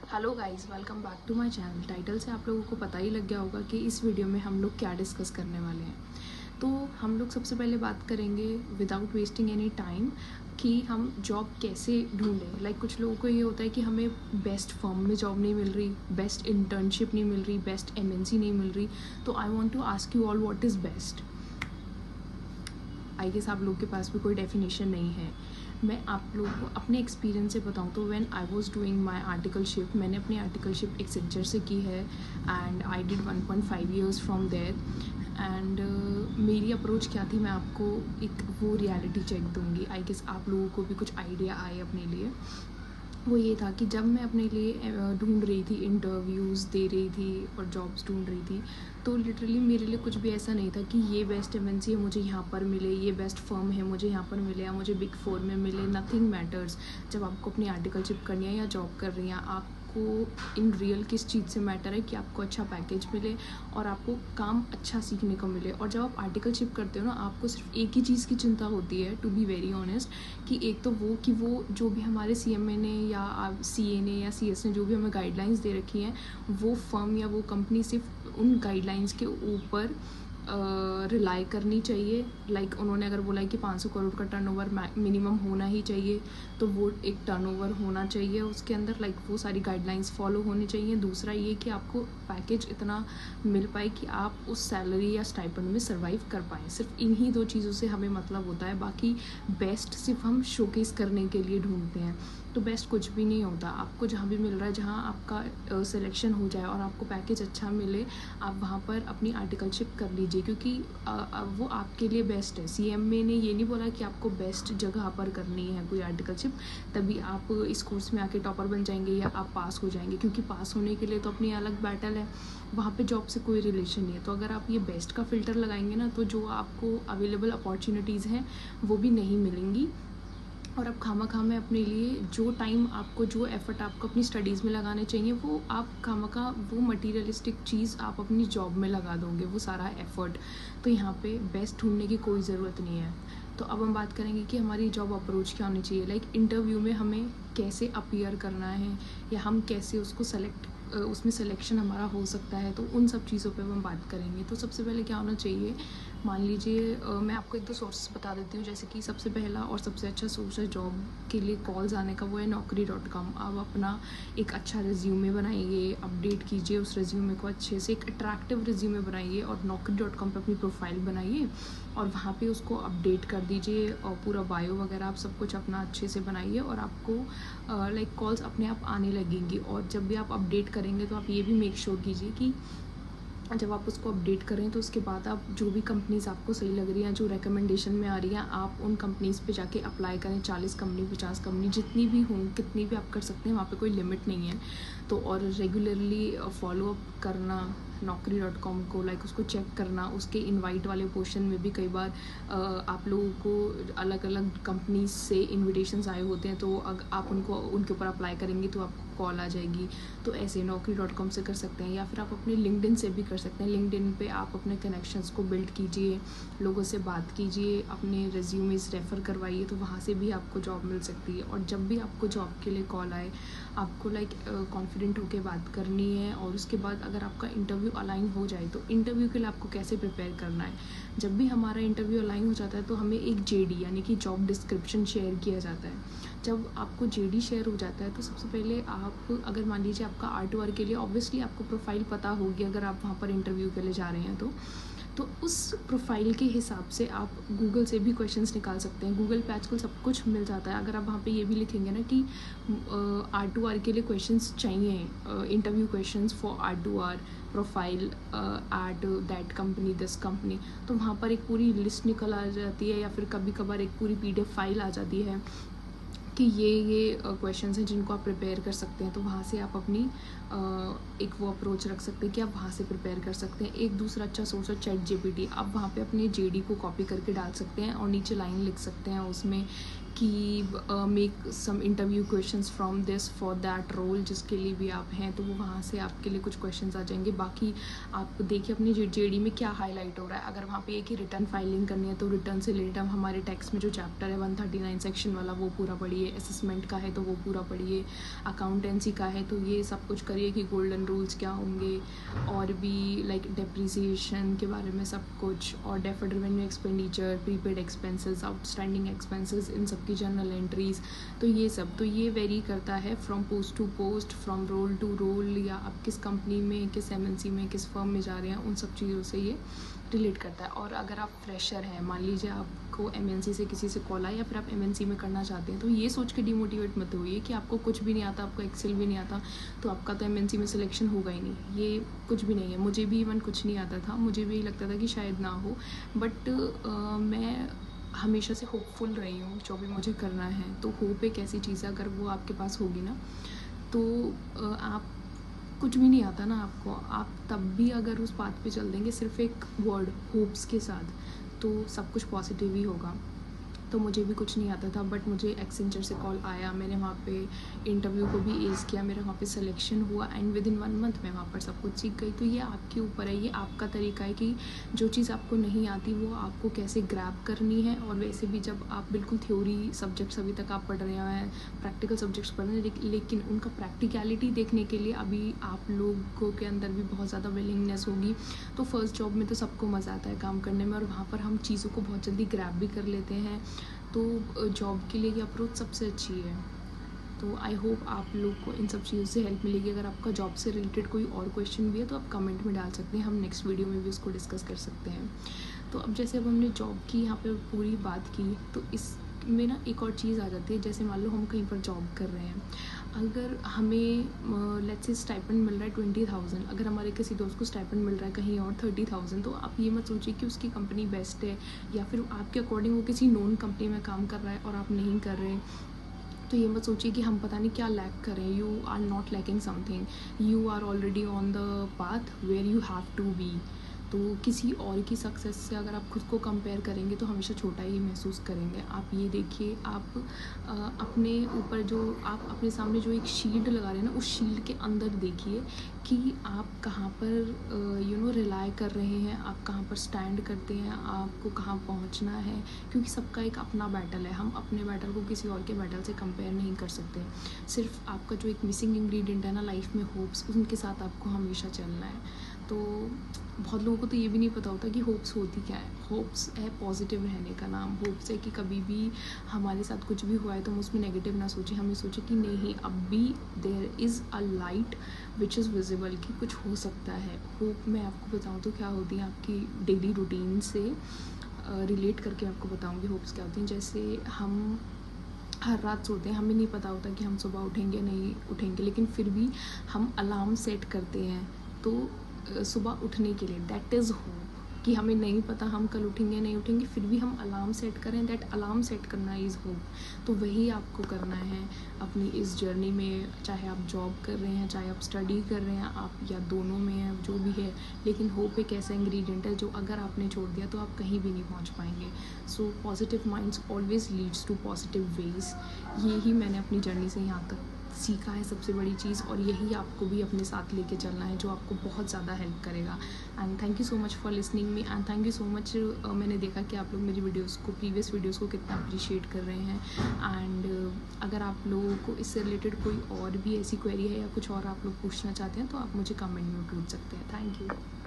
Hello guys, welcome back to my channel. Title से आप लोगों को पता ही लग गया होगा कि इस वीडियो में हम लोग क्या डिस्कस करने वाले हैं। तो हम लोग सबसे पहले बात करेंगे विदाउट वेस्टिंग एनी टाइम कि हम जॉब कैसे ढूंढें। कुछ लोगों को ये होता है कि हमें बेस्ट फर्म में जॉब नहीं मिल रही, बेस्ट इंटर्नशिप नहीं मिल रही, बेस्ट एमएनसी नहीं मिल रही। तो I want to ask you all, what is best. I guess आप लोग के पास भी कोई डेफिनेशन नहीं है। मैं आप लोगों को अपने एक्सपीरियंस से बताऊँ तो when I was doing my articleship, मैंने अपनी आर्टिकलशिप एक्सेंचर से की है and I did 1.5 years from there. And मेरी अप्रोच क्या थी, मैं आपको एक वो रियलिटी चेक दूंगी। आई गेस आप लोगों को भी कुछ आइडिया आए अपने लिए। वो ये था कि जब मैं अपने लिए ढूंढ रही थी, इंटरव्यूज़ दे रही थी और जॉब्स ढूंढ रही थी, तो लिटरली मेरे लिए कुछ भी ऐसा नहीं था कि ये बेस्ट एमएनसी है मुझे यहाँ पर मिले, ये बेस्ट फर्म है मुझे यहाँ पर मिले, या मुझे बिग फोर में मिले। Nothing matters. जब आपको अपनी आर्टिकलशिप करनी है या जॉब कर रही हैं, आपको इन रियल किस चीज़ से मैटर है कि आपको अच्छा पैकेज मिले और आपको काम अच्छा सीखने को मिले। और जब आप आर्टिकलशिप करते हो ना, आपको सिर्फ एक ही चीज़ की चिंता होती है, टू बी वेरी ऑनेस्ट, कि एक तो वो कि वो जो भी हमारे सीएमए ने या सीए ने या सीएस ने जो भी हमें गाइडलाइंस दे रखी हैं, वो फर्म या वो कंपनी सिर्फ उन गाइडलाइंस के ऊपर रिलाई करनी चाहिए। उन्होंने अगर बोला है कि 500 करोड़ का टर्नओवर मिनिमम होना ही चाहिए, तो वो एक टर्नओवर होना चाहिए उसके अंदर। वो सारी गाइडलाइंस फॉलो होनी चाहिए। दूसरा ये कि आपको पैकेज इतना मिल पाए कि आप उस सैलरी या स्टाइपेंड में सर्वाइव कर पाएँ। सिर्फ इन्हीं दो चीज़ों से हमें मतलब होता है। बाकी बेस्ट सिर्फ हम शोकेस करने के लिए ढूंढते हैं। तो बेस्ट कुछ भी नहीं होता। आपको जहाँ भी मिल रहा है, जहाँ आपका सिलेक्शन हो जाए और आपको पैकेज अच्छा मिले, आप वहाँ पर अपनी आर्टिकलशिप कर लीजिए, क्योंकि वो आपके लिए बेस्ट है। सीएमए ने ये नहीं बोला कि आपको बेस्ट जगह पर करनी है कोई आर्टिकलशिप, तभी आप इस कोर्स में आके टॉपर बन जाएंगे या आप पास हो जाएंगे, क्योंकि पास होने के लिए तो अपनी अलग बैटल है, वहाँ पे जॉब से कोई रिलेशन नहीं है। तो अगर आप ये बेस्ट का फ़िल्टर लगाएंगे ना, तो जो आपको अवेलेबल अपॉर्चुनिटीज़ हैं वो भी नहीं मिलेंगी। और आप खामा में अपने लिए जो टाइम आपको, जो एफ़र्ट आपको अपनी स्टडीज़ में लगाने चाहिए, वो आप खामा वो मटीरियलिस्टिक चीज़ आप अपनी जॉब में लगा दोगे, वो सारा एफ़र्ट। तो यहाँ पे बेस्ट ढूंढने की कोई ज़रूरत नहीं है। तो अब हम बात करेंगे कि हमारी जॉब अप्रोच क्या होनी चाहिए। इंटरव्यू में हमें कैसे अपीयर करना है, या हम कैसे उसको उसमें सिलेक्शन हमारा हो सकता है। तो उन सब चीज़ों पे हम बात करेंगे। तो सबसे पहले क्या होना चाहिए, मान लीजिए मैं आपको एक दो सोर्सेस बता देती हूँ। जैसे कि सबसे पहला और सबसे अच्छा सोर्स है जॉब के लिए कॉल्स आने का, वो है naukri.com। आप अपना एक अच्छा रिज्यूमे बनाइए, अपडेट कीजिए उस रिज्यूमे को अच्छे से, एक अट्रैक्टिव रिज्यूमे बनाइए और naukri.com पे अपनी प्रोफाइल बनाइए और वहाँ पे उसको अपडेट कर दीजिए, और पूरा बायो वगैरह आप सब कुछ अपना अच्छे से बनाइए, और आपको कॉल्स अपने आप आने लगेंगी। और जब भी आप अपडेट करेंगे तो आप ये भी मेक श्योर कीजिए कि जब आप उसको अपडेट करें तो उसके बाद आप जो भी कंपनीज़ आपको सही लग रही हैं, जो रिकमेंडेशन में आ रही हैं, आप उन कंपनीज़ पे जाके अप्लाई करें। 40 कंपनी, 50 कंपनी, जितनी भी हों, कितनी भी आप कर सकते हैं, वहाँ पे कोई लिमिट नहीं है। तो और रेगुलरली फॉलो अप करना naukri.com को, उसको चेक करना। उसके इनवाइट वाले पोर्शन में भी कई बार आप लोगों को अलग अलग कंपनीज से इन्विटेशंस आए होते हैं, तो अगर आप उनके ऊपर अप्लाई करेंगे तो आपको कॉल आ जाएगी। तो ऐसे naukri.com से कर सकते हैं, या फिर आप अपने लिंक्डइन से भी कर सकते हैं। लिंक्डइन पे आप अपने कनेक्शंस को बिल्ड कीजिए, लोगों से बात कीजिए, अपने रिज्यूमेस रेफ़र करवाइए, तो वहाँ से भी आपको जॉब मिल सकती है। और जब भी आपको जॉब के लिए कॉल आए, आपको कॉन्फिडेंट होकर बात करनी है। और उसके बाद अगर आपका इंटरव्यू अलाइन हो जाए, तो इंटरव्यू के लिए आपको कैसे प्रिपेयर करना है। जब भी हमारा इंटरव्यू अलाइन हो जाता है तो हमें एक जेडी यानी कि जॉब डिस्क्रिप्शन शेयर किया जाता है। जब आपको जेडी शेयर हो जाता है तो सबसे पहले आप, अगर मान लीजिए आपका आर्ट वर्क के लिए, ऑब्वियसली आपको प्रोफाइल पता होगी अगर आप वहाँ पर इंटरव्यू के लिए जा रहे हैं, तो उस प्रोफाइल के हिसाब से आप गूगल से भी क्वेश्चंस निकाल सकते हैं। गूगल पे आजकल सब कुछ मिल जाता है। अगर आप वहाँ पे ये भी लिखेंगे ना कि R2R के लिए क्वेश्चंस चाहिए, interview questions for R2R profile at that company, this company, तो वहाँ पर एक पूरी लिस्ट निकल आ जाती है, या फिर कभी कभार एक पूरी PDF फाइल आ जाती है कि ये क्वेश्चंस हैं जिनको आप प्रिपेयर कर सकते हैं। तो वहाँ से आप अपनी एक वो अप्रोच रख सकते हैं कि आप वहाँ से प्रिपेयर कर सकते हैं। एक दूसरा अच्छा सोर्स है ChatGPT। आप वहाँ पे अपने जेडी को कॉपी करके डाल सकते हैं और नीचे लाइन लिख सकते हैं उसमें कि make some interview questions from this for that role जिसके लिए भी आप हैं, तो वो वहाँ से आपके लिए कुछ क्वेश्चंस आ जाएंगे। बाकी आप देखिए अपनी जेडी में क्या हाईलाइट हो रहा है। अगर वहाँ पे एक ही रिटर्न फाइलिंग करनी है तो रिटर्न से रिलेटेड हम हमारे टैक्स में जो चैप्टर है 139 सेक्शन वाला वो पूरा पढ़िए, असेसमेंट का है तो वो पूरा पढ़िए, अकाउंटेंसी का है तो ये सब कुछ करिए कि गोल्डन रूल्स क्या होंगे, और भी लाइक डेप्रिसिएशन के बारे में सब कुछ, और deferred revenue expenditure, prepaid expenses, outstanding expenses, इन सब की जर्नल एंट्रीज। तो ये सब तो ये वेरी करता है from post to post, from role to role, या आप किस कंपनी में, किस एमएनसी में, किस फर्म में जा रहे हैं, उन सब चीज़ों से ये रिलेट करता है। और अगर आप फ्रेशर हैं, मान लीजिए आपको एमएनसी से किसी से कॉल आया या फिर आप एमएनसी में करना चाहते हैं, तो ये सोच के डिमोटिवेट मत होइए कि आपको कुछ भी नहीं आता, आपको एक्सेल भी नहीं आता तो आपका तो एमएनसी में सिलेक्शन होगा ही नहीं। ये कुछ भी नहीं है। मुझे भी इवन कुछ नहीं आता था, मुझे भी लगता था कि शायद ना हो, बट मैं हमेशा से होपफुल रही हूँ जो भी मुझे करना है। तो होप एक ऐसी चीज़ है, अगर वो आपके पास होगी ना तो आप कुछ भी नहीं आता ना आपको, आप तब भी अगर उस बात पे चल देंगे सिर्फ एक वर्ड होप्स के साथ, तो सब कुछ पॉजिटिव ही होगा। तो मुझे भी कुछ नहीं आता था, बट मुझे एक्सेंचर से कॉल आया, मैंने वहाँ पे इंटरव्यू को भी एज किया, मेरा वहाँ पे सिलेक्शन हुआ, एंड विद इन 1 मंथ मैं वहाँ पर सब कुछ सीख गई। तो ये आपके ऊपर है, ये आपका तरीका है कि जो चीज़ आपको नहीं आती वो आपको कैसे ग्रैब करनी है। और वैसे भी जब आप बिल्कुल थ्योरी सब्जेक्ट्स अभी तक आप पढ़ रहे हैं, प्रैक्टिकल सब्जेक्ट्स पढ़ रहे हैं, लेकिन उनका प्रैक्टिकलिटी देखने के लिए अभी आप लोगों के अंदर भी बहुत ज़्यादा विलिंगनेस होगी। तो फर्स्ट जॉब में तो सबको मज़ा आता है काम करने में, और वहाँ पर हम चीज़ों को बहुत जल्दी ग्रैब भी कर लेते हैं। तो जॉब के लिए ये अप्रोच सबसे अच्छी है। तो आई होप आप लोग को इन सब चीज़ों से हेल्प मिलेगी। अगर आपका जॉब से रिलेटेड कोई और क्वेश्चन भी है तो आप कमेंट में डाल सकते हैं, हम नेक्स्ट वीडियो में भी उसको डिस्कस कर सकते हैं। तो अब जैसे अब हमने जॉब की यहाँ पे पूरी बात की, तो इसमें ना एक और चीज़ आ जाती है। जैसे मान लो हम कहीं पर जॉब कर रहे हैं, अगर हमें लेट्स से स्टाइपेंड मिल रहा है 20,000, अगर हमारे किसी दोस्त को स्टाइपेंड मिल रहा है कहीं और 30,000, तो आप ये मत सोचिए कि उसकी कंपनी बेस्ट है या फिर आपके अकॉर्डिंग वो किसी नॉन कंपनी में काम कर रहा है और आप नहीं कर रहे। तो ये मत सोचिए कि हम पता नहीं क्या लैक करें। You are not lacking something, you are already on the path where you have to be. तो किसी और की सक्सेस से अगर आप खुद को कंपेयर करेंगे तो हमेशा छोटा ही महसूस करेंगे। आप ये देखिए, आप अपने ऊपर जो आप अपने सामने जो एक शील्ड लगा रहे हैं ना, उस शील्ड के अंदर देखिए कि आप कहाँ पर रिलाई कर रहे हैं, आप कहाँ पर स्टैंड करते हैं, आपको कहाँ पहुँचना है। क्योंकि सबका एक अपना बैटल है, हम अपने बैटल को किसी और के बैटल से कंपेयर नहीं कर सकते। सिर्फ आपका जो एक मिसिंग इंग्रेडिएंट है ना लाइफ में, होप्स, उनके साथ आपको हमेशा चलना है। तो बहुत लोगों को तो ये भी नहीं पता होता कि होप्स होती क्या है। होप्स है पॉजिटिव रहने का नाम। होप्स है कि कभी भी हमारे साथ कुछ भी हुआ है तो हम उसमें नेगेटिव ना सोचें, हमें सोचें कि नहीं, अब भी there is a light which is visible, कि कुछ हो सकता है। होप मैं आपको बताऊँ तो क्या होती है, आपकी डेली रूटीन से रिलेट करके आपको बताऊँगी होप्स क्या होती हैं। जैसे हम हर रात सोते हैं, हमें नहीं पता होता कि हम सुबह उठेंगे नहीं उठेंगे, लेकिन फिर भी हम अलार्म सेट करते हैं तो सुबह उठने के लिए, दैट इज़ होप। कि हमें नहीं पता हम कल उठेंगे नहीं उठेंगे, फिर भी हम अलार्म सेट करें, दैट अलार्म सेट करना इज़ होप। तो वही आपको करना है अपनी इस जर्नी में, चाहे आप जॉब कर रहे हैं, चाहे आप स्टडी कर रहे हैं, आप या दोनों में हैं, जो भी है। लेकिन होप एक ऐसा इंग्रेडिएंट है जो अगर आपने छोड़ दिया तो आप कहीं भी नहीं पहुंच पाएंगे। So positive minds always leads to positive ways. ये ही मैंने अपनी जर्नी से यहाँ तक सीखा है सबसे बड़ी चीज़, और यही आपको भी अपने साथ लेके चलना है, जो आपको बहुत ज़्यादा हेल्प करेगा। And thank you so much for listening me, and thank you so much. मैंने देखा कि आप लोग मेरी वीडियोस को, प्रीवियस वीडियोस को कितना अप्रिशिएट कर रहे हैं। एंड अगर आप लोगों को इससे रिलेटेड कोई और भी ऐसी क्वेरी है या कुछ और आप लोग पूछना चाहते हैं तो आप मुझे कमेंट में पूछ सकते हैं। Thank you.